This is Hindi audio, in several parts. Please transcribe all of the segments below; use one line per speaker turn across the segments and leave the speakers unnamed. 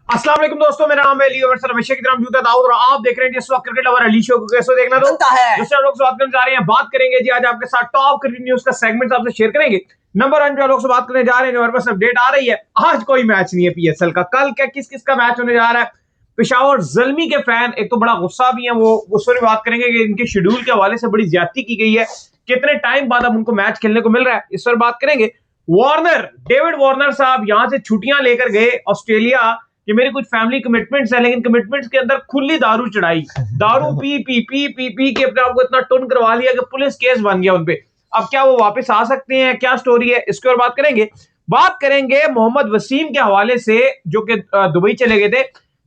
अस्सलाम वालेकुम दोस्तों, मेरा नाम है अली और रमेश की तरह मौजूद है दाऊद और आप देख रहे हैं इस वक्त क्रिकेट लवर अली शो को। कैसे देखना तो दूसरे लोग से बात करने जा रहे हैं। बात करेंगे जी आज आपके साथ टॉप क्रिकेट न्यूज का सेगमेंट आपसे शेयर करेंगे। नंबर 1 जो लोग से बात करने जा रहे हैं, हमारे पास अपडेट आ रही है। आज कोई मैच नहीं है पीएसएल का। कल क्या किस किस का मैच होने जा रहा है। पेशावर जल्मी के फैन एक तो बड़ा गुस्सा भी है, वो उस पर बात करेंगे कि इनके शेड्यूल के हवाले से बड़ी ज्यादती की गई है। कितने टाइम बाद अब उनको मैच खेलने को मिल रहा है, इस पर बात करेंगे। वार्नर, डेविड वार्नर साहब यहां से छुट्टियां लेकर गए ऑस्ट्रेलिया कि मेरी कुछ फैमिली कमिटमेंट्स है, लेकिन कमिटमेंट्स के अंदर खुली दारू चढ़ाई। दारू P P P P P के अपने आपको इतना टुन करवा लिया कि पुलिस केस बन गया उनपे। अब क्या वो वापस आ सकते हैं, क्या स्टोरी है, इसके और बात करेंगे। बात करेंगे मोहम्मद वसीम के हवाले से, जो कि दुबई चले गए थे।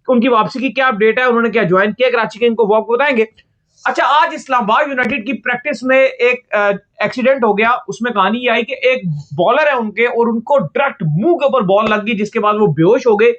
उनकी वापसी की क्या अपडेट है, उन्होंने क्या ज्वाइन किया कराची के, इनको वो आपको बताएंगे। अच्छा, आज इस्लामाबाद यूनाइटेड की प्रैक्टिस में एक एक्सीडेंट हो गया। उसमें कहानी ये आई कि एक बॉलर है उनके और उनको डायरेक्ट मुंह के ऊपर बॉल लग गई, जिसके बाद वो बेहोश हो गए।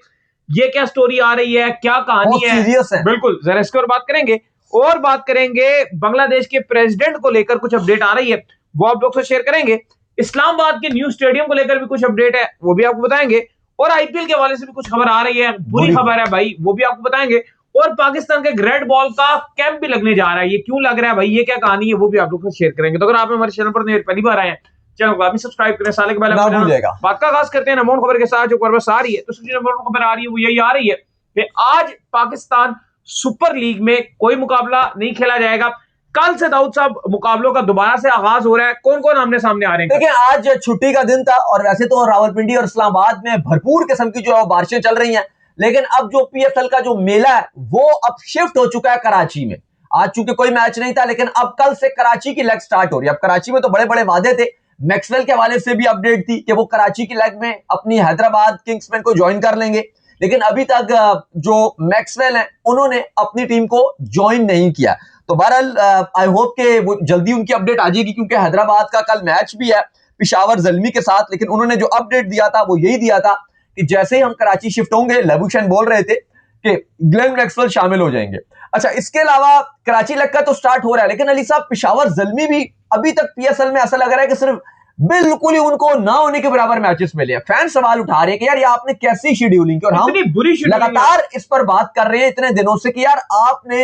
ये क्या स्टोरी आ रही है, क्या कहानी है,
सीरियस है।
बिल्कुल जरा इसके और बात करेंगे। और बात करेंगे बांग्लादेश के प्रेसिडेंट को लेकर कुछ अपडेट आ रही है, वो आप लोग से शेयर करेंगे। इस्लामाबाद के न्यू स्टेडियम को लेकर भी कुछ अपडेट है, वो भी आपको बताएंगे। और आईपीएल के हवाले से भी कुछ खबर आ रही है, बुरी खबर है भाई, वो भी आपको बताएंगे। और पाकिस्तान के रेड बॉल का कैंप भी लगने जा रहा है, ये क्यों लग रहा है भाई, ये क्या कहानी है, वो भी आप लोग से शेयर करेंगे। तो अगर आप हमारे चैनल पर पहली बार आए हैं, चैनल को आप सब्सक्राइब करें, साले के बारे में बात का आगाज करते हैं नंबर खबर के साथ। जो खबर आ रही है, तो सबसे नंबर खबर आ रही है वो यही आ रही है कि आज पाकिस्तान सुपर लीग में कोई मुकाबला नहीं खेला जाएगा। कल से दाऊद साहब मुकाबलों का दोबारा से आगाज हो रहा है। कौन कौन आमने सामने आ रहे हैं?
देखिए, आज छुट्टी का दिन था और वैसे तो रावलपिंडी और इस्लामाबाद में भरपूर किस्म की जो है बारिशें चल रही हैं, लेकिन अब जो पीएसएल का जो मेला है वो अब शिफ्ट हो चुका है कराची में। आज चूंकि कोई मैच नहीं था, लेकिन अब कल से कराची की लेग स्टार्ट हो रही है। अब कराची में तो बड़े बड़े वादे थे, मैक्सवेल के हवाले से भी अपडेट थी कि वो कराची की लेग में अपनी हैदराबाद किंग्समैन को ज्वाइन कर लेंगे, लेकिन अभी तक जो मैक्सवेल है उन्होंने अपनी टीम को ज्वाइन नहीं किया। तो बहरहाल आई होप के वो जल्दी उनकी अपडेट आ जाएगी, क्योंकि हैदराबाद का कल मैच भी है पेशावर जल्मी के साथ। लेकिन उन्होंने जो अपडेट दिया था वो यही दिया था कि जैसे ही हम कराची शिफ्ट होंगे, लबुशन बोल रहे थे कि ग्लेन मैक्सवेल शामिल हो जाएंगे। अच्छा, इसके अलावा कराची लग का तो स्टार्ट हो रहा है, लेकिन अली साहब पेशावर जल्मी भी अभी तक पीएसएल में ऐसा लग रहा है कि सिर्फ बिल्कुल ही उनको ना होने के बराबर मैचेस मिले हैं। फैन सवाल उठा रहे हैं कि यार ये आपने कैसी शेड्यूलिंग की, और हम लगातार इस पर बात कर रहे हैं इतने दिनों से कि यार आपने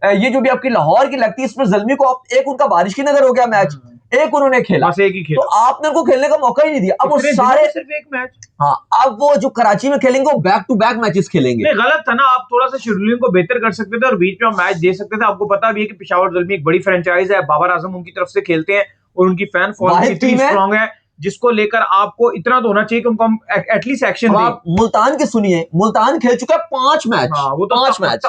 ये जो भी आपकी लाहौर की लगती है, इसमें जल्मी को एक उनका बारिश की नजर हो गया मैच, एक उन्होंने खेला,
बस एक ही खेला,
तो आपने उनको खेलने का मौका ही नहीं दिया। अब वो सारे
सिर्फ एक मैच,
हाँ, अब वो जो कराची में खेलेंगे वो बैक टू बैक मैचेस खेलेंगे।
नहीं, गलत था ना, आप थोड़ा सा शेड्यूलिंग को बेहतर कर सकते थे और बीच में आप मैच दे सकते थे। आपको पता भी है कि पेशावर जल्मी एक बड़ी फ्रेंचाइज है, बाबर आजम उनकी तरफ से खेलते हैं और उनकी फैन फॉलोइंग इतनी स्ट्रांग है, जिसको लेकर आपको इतना तो होना चाहिए कि उनको हम एटलीस्ट एक्शन दें।
आप मुल्तान के सुनिए, मुल्तान खेल चुका है 5 मैच,
वो तो
5 मैच,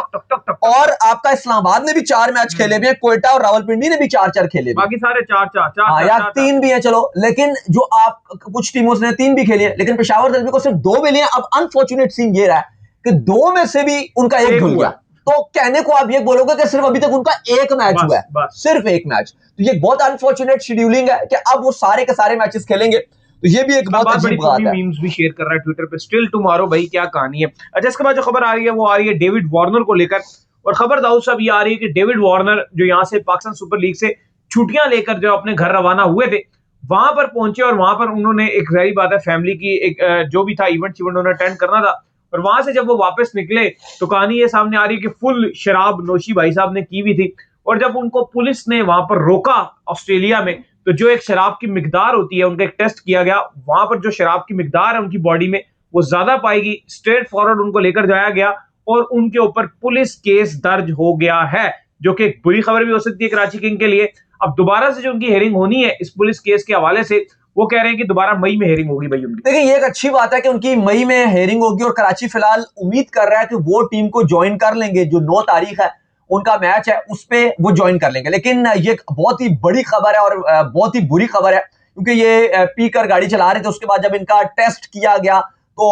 और आपका इस्लामाबाद ने भी 4 मैच खेले भी हैं, कोयटा और रावलपिंडी ने भी 4-4 खेले,
बाकी सारे 4-4
या 3 भी हैं, चलो। लेकिन जो आप कुछ टीमों ने 3 भी खेली है, लेकिन पेशावर जल्मी को सिर्फ 2 मिले हैं। अब अनफॉर्चुनेट सीन ये रहा है कि 2 में से भी उनका एक धुल गया। तो कहने को आप ये बोलोगे कि सिर्फ अभी तक उनका एक मैच हुआ है, सिर्फ एक मैच। तो ये बहुत अनफॉर्चुनेट शेड्यूलिंग है कि अब वो सारे के सारे मैचेस खेलेंगे। तो ये भी एक बहुत अजीब बात है।
मीम्स भी शेयर कर रहा है ट्विटर पे, स्टिल टुमारो, भाई क्या कहानी है। अच्छा, इसके बाद जो खबर आ रही है वो आ रही है डेविड वार्नर को लेकर। और खबर दाऊद साहब ये आ रही है कि डेविड वार्नर जो यहाँ से पाकिस्तान सुपर लीग से छुट्टियां लेकर जो अपने घर रवाना हुए थे, वहां पर पहुंचे और वहां पर उन्होंने एक जाहिर बात है फैमिली की एक जो भी था इवेंट उन्होंने अटेंड करना था। और वहां से जब वो वापस निकले तो कहानी ये सामने आ रही है कि फुल शराब नोशी भाई साहब ने की हुई थी। और जब उनको पुलिस ने वहां पर रोका ऑस्ट्रेलिया में, तो जो एक शराब की मिकदार होती है, उनका एक टेस्ट किया गया, वहां पर जो शराब की मिकदार है उनकी बॉडी में वो ज्यादा पाएगी। स्ट्रेट फॉरवर्ड उनको लेकर जाया गया और उनके ऊपर पुलिस केस दर्ज हो गया है, जो कि एक बुरी खबर भी हो सकती है कराची किंग के लिए। अब दोबारा से जो उनकी हेयरिंग होनी है इस पुलिस केस के हवाले से, वो कह रहे हैं कि दोबारा मई में हेयरिंग होगी भाई उनकी।
देखिए, ये एक अच्छी बात है कि उनकी मई में हेयरिंग होगी और कराची फिलहाल उम्मीद कर रहा है कि वो टीम को ज्वाइन कर लेंगे। जो 9 तारीख है उनका मैच है, उस पे वो ज्वाइन कर लेंगे। लेकिन ये बहुत ही बड़ी खबर है और बहुत ही बुरी खबर है, क्योंकि ये पी कर गाड़ी चला रहे थे, उसके बाद जब इनका टेस्ट किया गया तो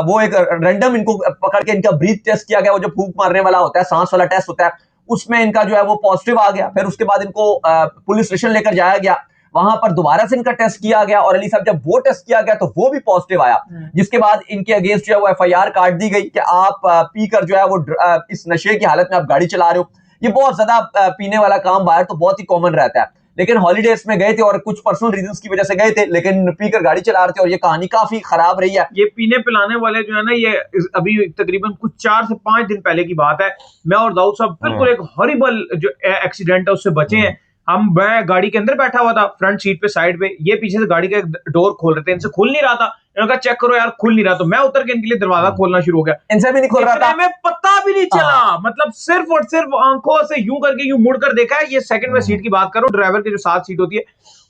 वो एक रैंडम इनको पकड़ के इनका ब्रीथ टेस्ट किया गया, वो जो फूंक मारने वाला होता है, सांस वाला टेस्ट होता है, उसमें इनका जो है वो पॉजिटिव आ गया। फिर उसके बाद इनको पुलिस स्टेशन लेकर जाया गया, वहां पर दोबारा से इनका टेस्ट किया गया और अली साहब जब वो टेस्ट किया गया तो वो भी पॉजिटिव आया, जिसके बाद इनके अगेंस्ट जो है वो एफआईआर काट दी गई कि आप पी कर जो है वो इस नशे की हालत में आप गाड़ी चला रहे हो। ये बहुत ज्यादा पीने वाला काम बाहर तो बहुत ही कॉमन रहता है, लेकिन हॉलीडेज में गए थे और कुछ पर्सनल रीजंस की वजह से गए थे, लेकिन पीकर गाड़ी चला रहे थे और ये कहानी काफी खराब रही है।
ये पीने पिलाने वाले जो है ना, ये अभी तकरीबन कुछ 4 से 5 दिन पहले की बात है। मैं और दाऊद साहब बिल्कुल एक हॉरिबल जो एक्सीडेंट है उससे बचे हैं। मैं गाड़ी के अंदर बैठा हुआ था, फ्रंट सीट पे साइड पे, ये पीछे से गाड़ी का डोर खोल रहे थे, इनसे खुल नहीं रहा था। इन्होंने कहा चेक करो यार, खुल नहीं रहा। तो मैं उतर के इनके लिए दरवाजा खोलना शुरू हो गया,
इनसे भी नहीं खुल रहा था,
हमें पता भी नहीं चला। मतलब सिर्फ और सिर्फ आंखों से यूं करके यूं मुड़ कर देखा है। ये सेकंड में सीट की बात करो, ड्राइवर के जो साथ सीट होती है,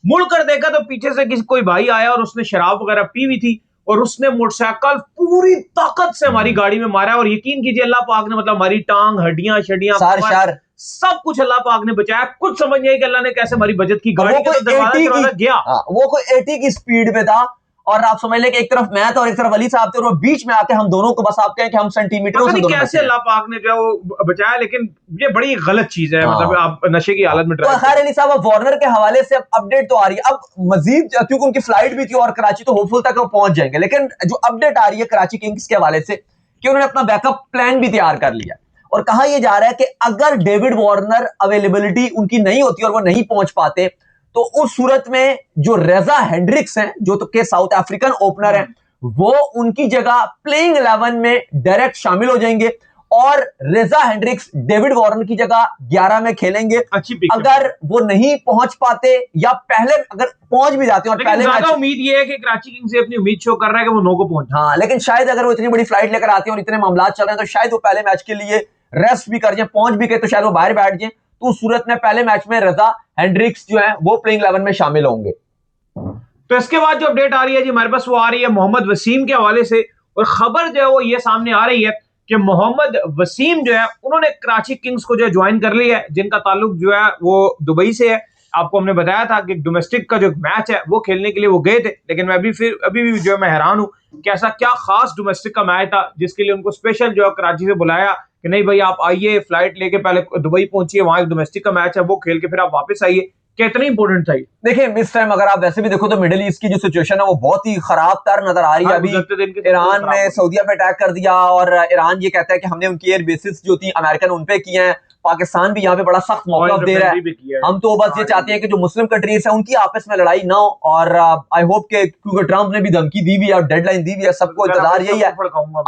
मुड़ कर देखा तो पीछे से किसी कोई भाई आया और उसने शराब वगैरह पी हुई थी और उसने मोटरसाइकिल पूरी ताकत से हमारी गाड़ी में मारा। और यकीन कीजिए अल्लाह पाक ने, मतलब हमारी टांग, हड्डियां शड्डियां, सब कुछ अल्लाह पाक ने बचाया। कुछ समझ नहीं आई कि अल्लाह ने कैसे हमारी बचत की। गाड़ी का तो दरवाजा गया,
वो कोई 80 की स्पीड पे था और आप समझ लें कि एक तरफ मैं था और एक तरफ अली साहब थे और वो बीच में आके हम दोनों को, बस आप कहें कि हम सेंटीमीटरों से दोनों
कैसे अल्लाह पाक ने जो वो बचाया। लेकिन ये बड़ी गलत चीज है, मतलब आप नशे की हालत में
तो खैर अली साहब, अब वार्नर के हवाले से अब अपडेट तो आ रही है। अब मजीद, क्योंकि उनकी फ्लाइट भी थी और कराची तो होपफुल तक वो पहुंच जाएंगे, लेकिन जो अपडेट आ रही है कराची किंग्स के हवाले से कि उन्होंने अपना बैकअप प्लान भी तैयार कर लिया और कहा यह जा रहा है कि अगर डेविड वार्नर अवेलेबिलिटी उनकी नहीं होती और वो नहीं पहुंच पाते तो उस सूरत में जो रेजा हेंड्रिक्स हैं, जो तो के साउथ अफ्रीकन ओपनर हैं, वो उनकी जगह प्लेइंग 11 में डायरेक्ट शामिल हो जाएंगे और रेजा हेंड्रिक्स डेविड वार्नर की जगह 11 में खेलेंगे। अगर वो नहीं पहुंच पाते या पहले अगर पहुंच भी जाते हैं और पहले
ज्यादा उम्मीद ये है कि कराची किंग्स अपनी उम्मीद शो कर रहा है कि वो 9 को पहुंचे।
हाँ, लेकिन शायद अगर वो इतनी बड़ी फ्लाइट लेकर आते हैं और इतने मामला चल रहे हैं तो शायद वो पहले मैच के लिए रेस्ट भी कर जाए, पहुंच भी गए तो शायद वो बाहर बैठ जाए। तो उस सूरत में पहले मैच में रजा हेंड्रिक्स जो है वो प्लेइंग 11 में शामिल होंगे।
तो इसके बाद जो अपडेट आ रही है जी हमारे पास, वो आ रही है मोहम्मद वसीम के हवाले से। और खबर जो है वो ये सामने आ रही है कि मोहम्मद वसीम जो है उन्होंने कराची किंग्स को जो है ज्वाइन कर लिया है, जिनका ताल्लुक जो है वो दुबई से है। आपको हमने बताया था कि डोमेस्टिक का जो मैच है वो खेलने के लिए वो गए थे, लेकिन मैं अभी भी जो है मैं हैरान हूं कि ऐसा क्या खास डोमेस्टिक का मैच था जिसके लिए उनको स्पेशल जो है कराची से बुलाया कि नहीं भाई आप आइए, फ्लाइट लेके पहले दुबई पहुंचिए, वहां एक डोमेस्टिक का मैच है वो खेल के फिर आप वापस आइए। कितना इंपॉर्टेंट था ये।
देखिए इस टाइम अगर आप वैसे भी देखो तो मिडिल ईस्ट की जो सिचुएशन है वो बहुत ही खराब तर नजर आ रही है। अभी ईरान ने सऊदीया पे अटैक कर दिया और ईरान ये कहता है कि हमने उनकी एयर बेसिस जो थी अमेरिकन उन पे किए हैं। पाकिस्तान भी यहाँ पे बड़ा सख्त मौका दे रहा है। हम तो बस ये चाहते हैं कि जो मुस्लिम कंट्रीज है उनकी आपस में लड़ाई ना हो और आई होप के, क्योंकि ट्रंप ने भी धमकी दी हुई है और डेडलाइन दी हुई है, सबको इंतजार यही है।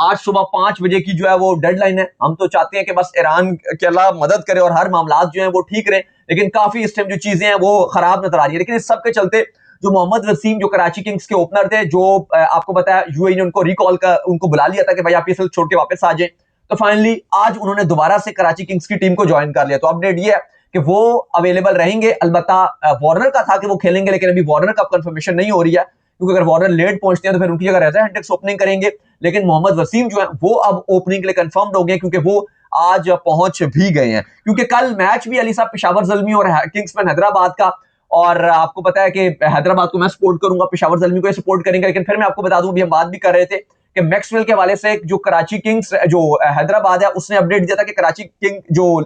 आज सुबह 5 बजे की जो है वो डेडलाइन है। हम तो चाहते हैं कि बस ईरान के अल्लाह मदद करे और हर मामला जो है वो ठीक रहे, लेकिन काफी इस टाइम जो चीजें हैं वो खराब नजर आ रही है। लेकिन इस सब के चलते जो मोहम्मद वसीम जो कराची किंग्स के ओपनर थे, जो आपको बताया यूएई ने उनको रिकॉल कर उनको बुला लिया था कि भाई आप ये छोड़ के वापस आ जाए, तो फाइनली आज उन्होंने दोबारा से कराची किंग्स की टीम को ज्वाइन कर लिया। तो अपडेट ये है कि वो अवेलेबल रहेंगे। अलबत्ता वार्नर का था कि वो खेलेंगे, लेकिन अभी वार्नर का कंफर्मेशन नहीं हो रही है, क्योंकि अगर वार्नर लेट पहुंचते हैं तो फिर उनकी जगह रेजा हेंड्रिक्स ओपनिंग करेंगे। लेकिन मोहम्मद वसीम जो है वो अब ओपनिंग के लिए कंफर्म्ड हो गए, क्योंकि वो आज पहुंच भी गए हैं। क्योंकि कल मैच भी अली साहब पेशावर ज़ल्मी और किंग्समैन हैदराबाद का, और आपको पता है कि हैदराबाद को मैं सपोर्ट करूंगा, पेशावर ज़ल्मी को सपोर्ट करेंगे। लेकिन फिर मैं आपको बता दूं, अभी हम बात भी कर रहे थे कि मैक्सवेल के हवाले से जो कराची किंग्स जो हैदराबाद है उसने अपडेट दिया था कि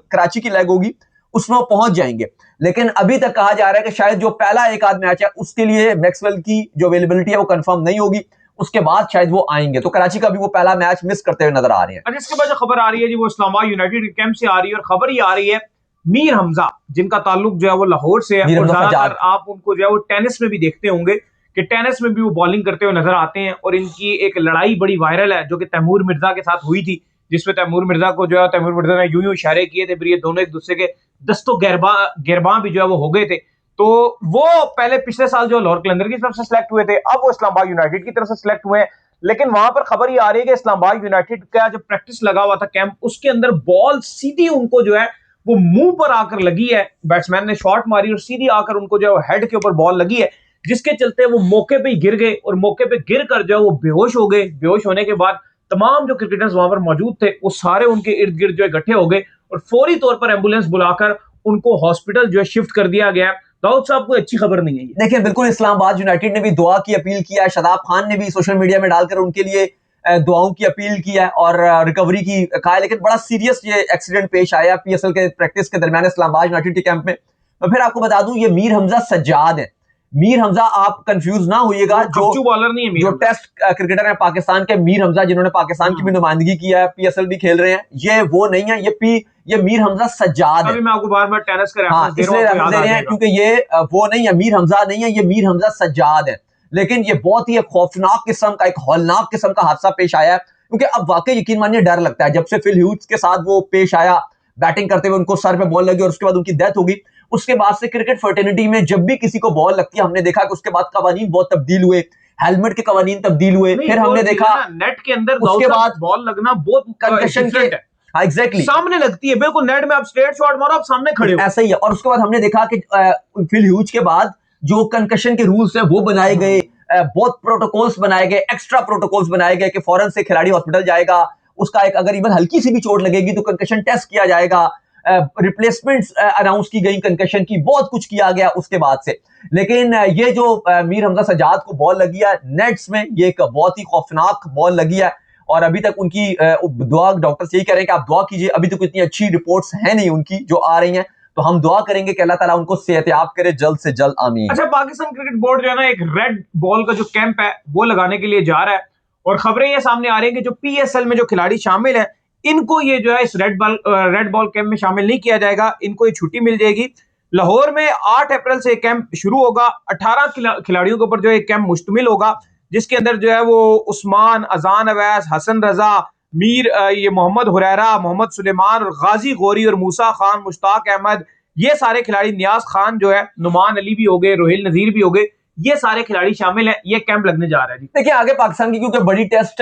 कराची की लेग होगी उसमें वो पहुंच जाएंगे। लेकिन अभी तक कहा जा रहा है कि शायद जो पहला एक आध मैच है उसके लिए मैक्सवेल की जो अवेलेबिलिटी है वो कंफर्म नहीं होगी, उसके बाद शायद वो आएंगे। तो कराची का भी वो पहला मैच मिस करते हुए नजर आ रहे हैं।
इसके बाद जो खबर आ रही है जी वो इस्लामाबाद यूनाइटेड कैंप से आ रही है और खबर ये आ रही है मीर हमजा, जिनका ताल्लुक जो है वो लाहौर से है। और ज्यादातर आप उनको जो है वो टेनिस में भी देखते होंगे कि टेनिस में भी वो बॉलिंग करते हुए नजर आते हैं। और इनकी एक लड़ाई बड़ी वायरल है जो कि तैमूर मिर्जा के साथ हुई थी, जिसमें तैमूर मिर्जा को जो है तैमूर मिर्जा ने यूं इशारे किए थे, फिर ये दोनों एक दूसरे के दस्तों गिरबां भी जो है वो हो गए थे। तो वो पहले पिछले साल जो लाहौर कलंदर की तरफ से सिलेक्ट हुए थे, अब वो इस्लामाबाद यूनाइटेड की तरफ से सिलेक्ट हुए हैं। लेकिन वहां पर खबर ये आ रही है कि इस्लामाबाद यूनाइटेड का जो प्रैक्टिस लगा हुआ था कैंप, उसके अंदर बॉल सीधी उनको जो है वो मुंह पर आकर लगी है। बैट्समैन ने शॉट मारी और सीधी आकर उनको जो है हेड के ऊपर बॉल लगी है, जिसके चलते वो मौके पे ही गिर गए और मौके पे गिर कर जो है वो बेहोश हो गए। बेहोश होने के बाद तमाम जो क्रिकेटर्स वहां पर मौजूद थे वो सारे उनके इर्द गिर्द जो है इकट्ठे हो गए और फौरी तौर पर एम्बुलेंस बुलाकर उनको हॉस्पिटल जो है शिफ्ट कर दिया गया। दाऊद साहब को अच्छी खबर नहीं है।
देखिए बिल्कुल, इस्लामाबाद यूनाइटेड ने भी दुआ की अपील किया है। शादाब खान ने भी सोशल मीडिया में डालकर उनके लिए दुआओं की अपील की है और रिकवरी की कहा है। लेकिन बड़ा सीरियस ये एक्सीडेंट पेश आया पीएसएल के प्रैक्टिस के दरमियान इस्लामाबाद यूनाइटेड के कैंप में। मैं फिर आपको बता दूं, ये मीर हमजा सज्जाद है, मीर हमजा आप कंफ्यूज ना होइएगा, जो
बॉलर नहीं है,
जो टेस्ट क्रिकेटर है पाकिस्तान के, मीर हमजा जिन्होंने पाकिस्तान की भी नुमाइंदगी किया है, PSL भी खेल रहे हैं, ये वो नहीं है, ये मीर हमजा सज्जाद है।
अभी मैं आपको बार बार टेनिस का
हाँ, इसलिए रेफरेंस दे रहे हैं क्योंकि ये वो नहीं है, मीर हमजा नहीं है, ये मीर हमजा सज्जाद है। लेकिन ये बहुत ही खौफनाक किस्म का, एक हौलनाक किस्म का हादसा पेश आया है, क्योंकि अब वाकई यकीन मानिए डर लगता है। जब से फिल ह्यूज के साथ वो पेश आया, बैटिंग करते हुए उनको सर पे बॉल लगी और उसके बाद उनकी डेथ हो गई, उसके बाद से क्रिकेट फर्टिनिटी में जब भी किसी को बॉल लगती है, हमने देखा कि उसके बाद कवानीन बहुत तब्दील हुए, हेलमेट के कवानीन तब्दील हुए, फिर हमने देखा
नेट के अंदर
उसके बाद
बॉल लगना बहुत
कंकशन के, हाँ एग्जैक्टली
सामने लगती है, बिल्कुल नेट में आप स्ट्रेट शॉट मारो, आप सामने खड़े हो,
ऐसा ही है। और उसके बाद हमने देखा कि फिल ह्यूज के बाद जो कंकशन के रूल्स है वो बनाए गए, बहुत प्रोटोकॉल्स बनाए गए, एक्स्ट्रा प्रोटोकॉल्स बनाए गए कि फौरन से खिलाड़ी हॉस्पिटल जाएगा, उसका एक अगर इवन हल्की सी भी चोट लगेगी तो कंकशन टेस्ट किया जाएगा, रिप्लेसमेंट्स अनाउंस की गई कंकशन की, बहुत कुछ किया गया उसके बाद से। लेकिन ये जो मीर हमजा सज्जाद को बॉल लगी है नेट्स में, ये एक बहुत ही खौफनाक बॉल लगी है और अभी तक उनकी दुआ, डॉक्टर्स यही कह रहे हैं कि आप दुआ कीजिए, अभी तक इतनी अच्छी रिपोर्ट्स हैं नहीं उनकी जो आ रही हैं, तो हम दुआ करेंगे कि अल्लाह ताला उनको सेहतयाब करे जल्द से जल्द, आमीन।
अच्छा, पाकिस्तान क्रिकेट बोर्ड जो है ना, एक रेड बॉल का जो कैंप है वो लगाने के लिए जा रहा है और खबरें ये सामने आ रही हैं कि जो PSL में जो खिलाड़ी शामिल है, इनको ये जो है इस रेड बॉल कैंप में शामिल नहीं किया जाएगा, इनको ये छुट्टी मिल जाएगी। लाहौर में 8 अप्रैल से कैंप शुरू होगा, 18 खिलाड़ियों के ऊपर जो एक कैंप मुश्तमिल होगा, जिसके अंदर जो है वो उस्मान, अजान अवैस, हसन रजा, मीर, ये मोहम्मद हुरैरा, मोहम्मद सुलेमान और गाजी गौरी और मूसा खान, मुश्ताक अहमद, ये सारे खिलाड़ी, नियाज खान जो है, नुमान अली भी हो गए, रोहिल नजीर भी हो गए, ये सारे खिलाड़ी शामिल हैं। ये कैंप लगने जा रहा है जी।
देखिए आगे पाकिस्तान की क्योंकि बड़ी टेस्ट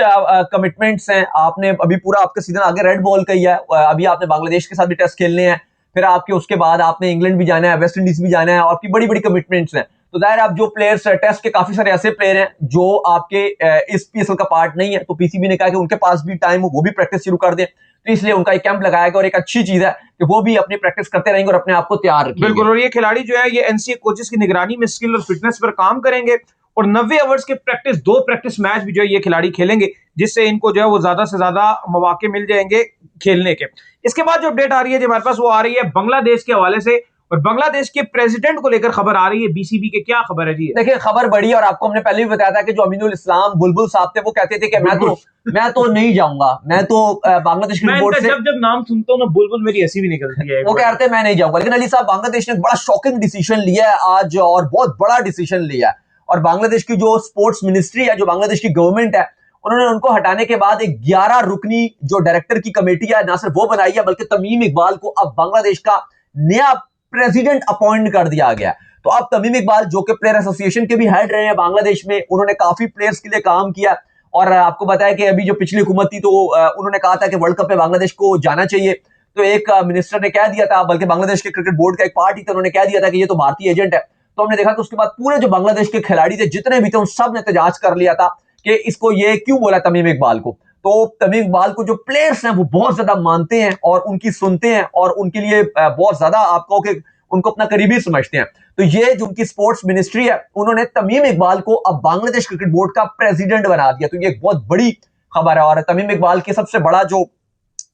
कमिटमेंट्स हैं, आपने अभी पूरा आपका सीजन आगे रेड बॉल का ही है, अभी आपने बांग्लादेश के साथ भी टेस्ट खेलने हैं, फिर आपके उसके बाद आपने इंग्लैंड भी जाना है, वेस्ट इंडीज भी जाना है, आपकी बड़ी बड़ी कमिटमेंट्स हैं। तो जाहिर आप जो प्लेयर्स टेस्ट के काफी सारे ऐसे प्लेयर हैं जो आपके इस PSL का पार्ट नहीं है, तो PCB ने कहा कि उनके पास भी टाइम हो, वो भी प्रैक्टिस शुरू कर दें, तो इसलिए उनका एक कैंप लगाया गया और एक अच्छी चीज है कि वो भी अपनी प्रैक्टिस करते रहेंगे और अपने आप को तैयार रखेंगे।
बिल्कुल, और ये खिलाड़ी जो है ये NCA कोचेस की निगरानी में स्किल और फिटनेस पर काम करेंगे और 90 ओवर्स के दो प्रैक्टिस मैच भी जो है ये खिलाड़ी खेलेंगे, जिससे इनको जो है वो ज्यादा से ज्यादा मौके मिल जाएंगे खेलने के। इसके बाद जो अपडेट आ रही है जी हमारे पास, वो आ रही है बांग्लादेश के हवाले से, और बांग्लादेश के प्रेसिडेंट को लेकर खबर आ रही है BCB के। क्या खबर है जी?
देखिए खबर बड़ी है और आपको हमने पहले भी बताया था कि जो अमीनुल इस्लाम बुलबुल साहब थे वो कहते थे कि मैं तो नहीं जाऊंगा, मैं तो बांग्लादेश क्रिकेट बोर्ड से,
जब नाम सुनता हूँ ना बुलबुल, मेरी हंसी भी निकलती है।
वो कहते हैं मैं नहीं जाऊंगा। लेकिन अली साहब, बांग्लादेश ने बड़ा शॉकिंग डिसीजन लिया है आज, और बहुत बड़ा डिसीजन लिया है, और बांग्लादेश की जो स्पोर्ट्स मिनिस्ट्री है, जो बांग्लादेश की गवर्नमेंट है, उन्होंने उनको हटाने के बाद एक 11 रुकनी जो डायरेक्टर की कमेटी है, ना सिर्फ वो बनाई है बल्कि तमीम इकबाल को अब बांग्लादेश का नया प्रेसिडेंट अपॉइंट कर दिया गया। तो अब तमीम इकबाल जो कि प्लेयर एसोसिएशन के भी हेड रहे हैं बांग्लादेश में, उन्होंने काफी प्लेयर्स के लिए काम किया, और आपको बताया कि अभी जो पिछली हुकूमत थी तो उन्होंने कहा था कि वर्ल्ड कप में बांग्लादेश को जाना चाहिए, तो एक मिनिस्टर ने कह दिया था, बल्कि बांग्लादेश के क्रिकेट बोर्ड का एक पार्टी था, उन्होंने कह दिया था कि ये तो भारतीय एजेंट है। तो हमने देखा कि उसके बाद पूरे जो बांग्लादेश के खिलाड़ी थे जितने भी थे उन सब ने एहतजाज कर लिया था कि इसको ये क्यों बोला तमीम इकबाल को। तो तमीम इकबाल को जो प्लेयर्स हैं वो बहुत ज्यादा मानते हैं और उनकी सुनते हैं और उनके लिए बहुत ज्यादा आपको कि उनको अपना करीबी समझते हैं। तो ये जो उनकी स्पोर्ट्स मिनिस्ट्री है, उन्होंने तमीम इकबाल को अब बांग्लादेश क्रिकेट बोर्ड का प्रेसिडेंट बना दिया। तो ये एक बहुत बड़ी खबर है, और तमीम इकबाल की सबसे बड़ा जो,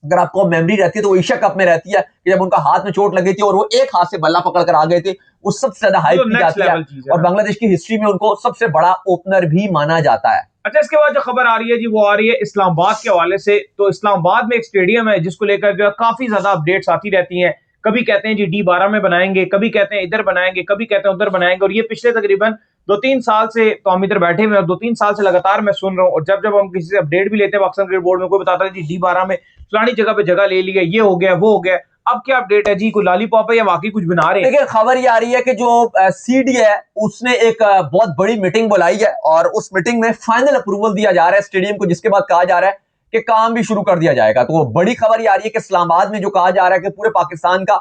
अगर आपको मेमोरी रहती है तो एशिया कप में रहती है कि जब उनका हाथ में चोट लगी थी और वो एक हाथ से बल्ला पकड़ कर आ गए थे, वो सबसे ज्यादा हाइप की जाती है और बांग्लादेश की हिस्ट्री में उनको सबसे बड़ा ओपनर भी माना जाता है।
अच्छा, इसके बाद जो खबर आ रही है जी वो आ रही है इस्लामाबाद के हवाले से। तो इस्लामाबाद में एक स्टेडियम है जिसको लेकर जो काफी ज्यादा अपडेट्स आती रहती हैं। कभी कहते हैं जी D12 में बनाएंगे, कभी कहते हैं इधर बनाएंगे, कभी कहते हैं उधर बनाएंगे, और ये पिछले तकरीबन 2-3 साल से तो हम इधर बैठे हुए हैं और 2-3 साल से लगातार मैं सुन रहा हूँ। और जब हम किसी से अपडेट भी लेते हैं पाकिस्तान क्रिकेट बोर्ड में, कोई बताता है जी D12 में फलानी जगह पे जगह ले ली है, ये हो गया वो हो गया। अब क्या अपडेट है जी? कोई लॉलीपॉप है या वाकई कुछ बना रहे हैं?
देखिए खबर ये आ रही है कि जो CD है उसने एक बहुत बड़ी मीटिंग बुलाई है और उस मीटिंग में फाइनल अप्रूवल दिया जा रहा है स्टेडियम को, जिसके बाद कहा जा रहा है कि काम भी शुरू कर दिया जाएगा। तो बड़ी खबर ये आ रही है कि इस्लामाबाद में जो कहा जा रहा है कि पूरे पाकिस्तान का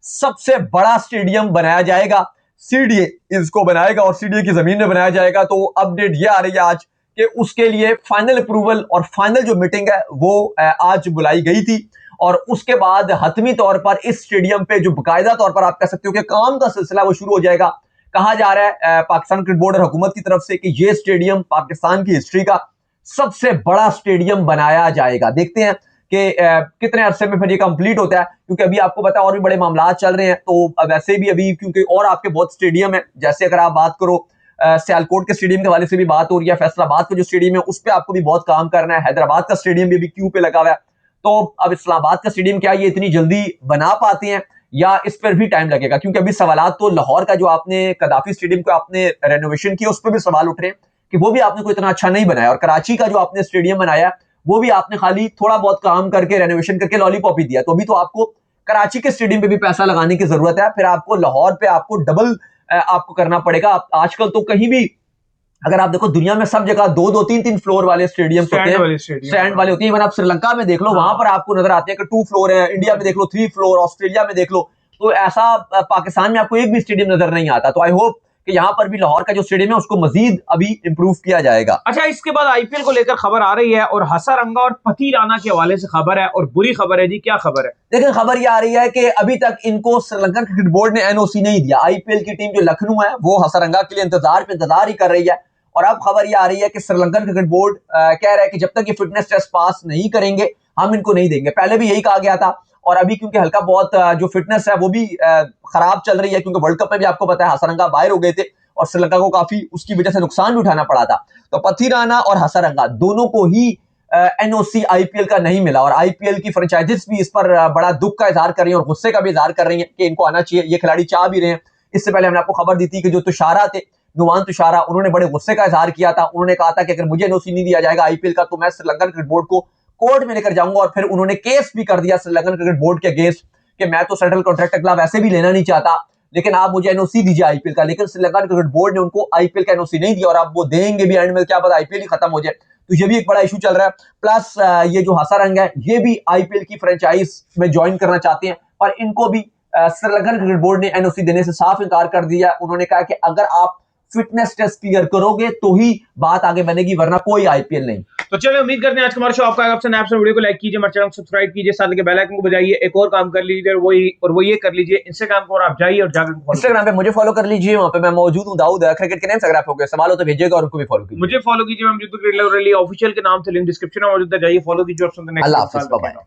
सबसे बड़ा स्टेडियम बनाया जाएगा, CDA इसको बनाएगा और CDA की जमीन में बनाया जाएगा। तो अपडेट ये आ रही है आज कि उसके लिए फाइनल अप्रूवल और फाइनल जो मीटिंग है वो आज बुलाई गई थी, और उसके बाद हतमी तौर पर इस स्टेडियम पे जो बाकायदा तौर पर आप कह सकते हो कि काम का सिलसिला वो शुरू हो जाएगा। कहा जा रहा है पाकिस्तान क्रिकेट बोर्ड और हुकूमत की तरफ से कि ये स्टेडियम पाकिस्तान की हिस्ट्री का सबसे बड़ा स्टेडियम बनाया जाएगा। देखते हैं कि कितने अरसे में फिर ये कंप्लीट होता है, क्योंकि अभी आपको पता है और भी बड़े मामला चल रहे हैं। तो वैसे भी अभी क्योंकि और आपके बहुत स्टेडियम है, जैसे अगर आप बात करो सियालकोट के स्टेडियम के हवाले से भी बात हो रही है, फैसलाबाद का जो स्टेडियम है उस पर आपको भी बहुत काम करना है, हैदराबाद का स्टेडियम भी अभी क्यू पे लगा हुआ है। तो अब इस्लामाबाद का स्टेडियम क्या ये इतनी जल्दी बना पाते हैं या इस पर भी टाइम लगेगा? क्योंकि अभी सवाल तो लाहौर का जो आपने कदाफी स्टेडियम को आपने रेनोवेशन किया उस पर भी सवाल उठ रहे हैं कि वो भी आपने कोई इतना अच्छा नहीं बनाया, और कराची का जो आपने स्टेडियम बनाया वो भी आपने खाली थोड़ा बहुत काम करके रेनोवेशन करके लॉलीपॉप ही दिया। तो अभी तो आपको कराची के स्टेडियम पे भी पैसा लगाने की जरूरत है, फिर आपको लाहौर पे आपको डबल आपको करना पड़ेगा। आजकल तो कहीं भी अगर आप देखो दुनिया में सब जगह 2-2, 3-3 फ्लोर वाले स्टेडियम स्टैंड वाले होते हैं। इवन आप श्रीलंका में देख लो, वहां पर आपको नजर आते हैं कि 2 फ्लोर है, इंडिया में देख लो 3 फ्लोर, ऑस्ट्रेलिया में देख लो। तो ऐसा पाकिस्तान में आपको एक भी स्टेडियम नजर नहीं आता। तो आई होप कि यहाँ पर भी लाहौर का जो स्टेडियम है उसको मजीद अभी इंप्रूव किया जाएगा।
अच्छा, इसके बाद आईपीएल को लेकर खबर आ रही है और हसरंगा और पति राणा के हवाले से खबर है, और बुरी खबर है जी। क्या खबर है?
लेकिन खबर यह आ रही है कि अभी तक इनको श्रीलंकन क्रिकेट बोर्ड ने एनओसी नहीं दिया। आईपीएल की टीम जो लखनऊ है वो हसरंगा के लिए इंतजार ही कर रही है। और अब खबर यह आ रही है कि श्रीलंकन क्रिकेट बोर्ड कह रहा है कि जब तक ये फिटनेस टेस्ट पास नहीं करेंगे हम इनको नहीं देंगे। पहले भी यही कहा गया था, और अभी क्योंकि हल्का बहुत जो फिटनेस है वो भी खराब चल रही है, क्योंकि वर्ल्ड कप में भी आपको पता है हसरंगा बाहर हो गए थे और श्रीलंका को काफी उसकी वजह से नुकसान भी उठाना पड़ा था। तो पथी राणा और हसरंगा दोनों को ही एनओसी आईपीएल का नहीं मिला, और आईपीएल की फ्रेंचाइजीज भी इस पर बड़ा दुख का इजहार कर रही है और गुस्से का भी इजहार कर रही है कि इनको आना चाहिए। ये खिलाड़ी चाह भी रहे हैं। इससे पहले हमने आपको खबर दी थी कि जो तुषारा थे, नुमान तुषारा, उन्होंने बड़े गुस्से का इजहार किया था। उन्होंने कहा था कि अगर मुझे एनओसी नहीं दिया जाएगा आईपीएल का तो मैं श्रीलंकन क्रिकेट बोर्ड को कोर्ट में लेकर जाऊंगा। और फिर उन्होंने केस भी कर दिया श्रीलंकन क्रिकेट बोर्ड के अगेंस्ट कि मैं तो सेंट्रल कॉन्ट्रैक्ट का खिलाफ वैसे भी लेना नहीं चाहता, लेकिन आप मुझे एनओसी दीजिए आईपीएल का। लेकिन श्रीलंकन क्रिकेट बोर्ड ने उनको आईपीएल का एनओसी नहीं दिया, और अब वो देंगे भी एंड में, क्या पता आईपीएल ही खत्म हो जाए। तो ये भी एक बड़ा इशू चल रहा है। प्लस ये जो हसरंग है ये भी आईपीएल की फ्रेंचाइज में ज्वाइन करना चाहते हैं, और इनको भी श्रीलंकन क्रिकेट बोर्ड ने एनओसी देने से साफ इनकार कर दिया। उन्होंने कहा कि अगर आप फिटनेस टेस्ट क्लियर करोगे तो ही बात आगे बनेगी, वरना कोई आईपीएल नहीं।
तो चलिए, उम्मीद करते हैं आज का हमारा शो आपका आपसे नया। वीडियो को लाइक कीजिए, हमारे चैनल को सब्सक्राइब कीजिए, साथ के बेल आइकन को बजाइए। एक और काम कर लीजिए, वो ये कर लीजिए, इंस्टाग्राम पर आप जाइए और जाकर
इंस्टाग्राम पे मुझे फॉलो कर लीजिए, वहां पे मैं मौजूद हूं, दाऊद क्रिकेट के नेम से। अगर आपको कोई सवाल हो तो भेजिएगा और उनको भी फॉलो कीजिए।
मुझे फॉलो कीजिए, मैं ऑफिशियल के नाम से, लिंक डिस्क्रिप्शन में मौजूद है, जाइए फॉलो कीजिए और सुनते हैं।
अल्लाह हाफिज़, बाय बाय।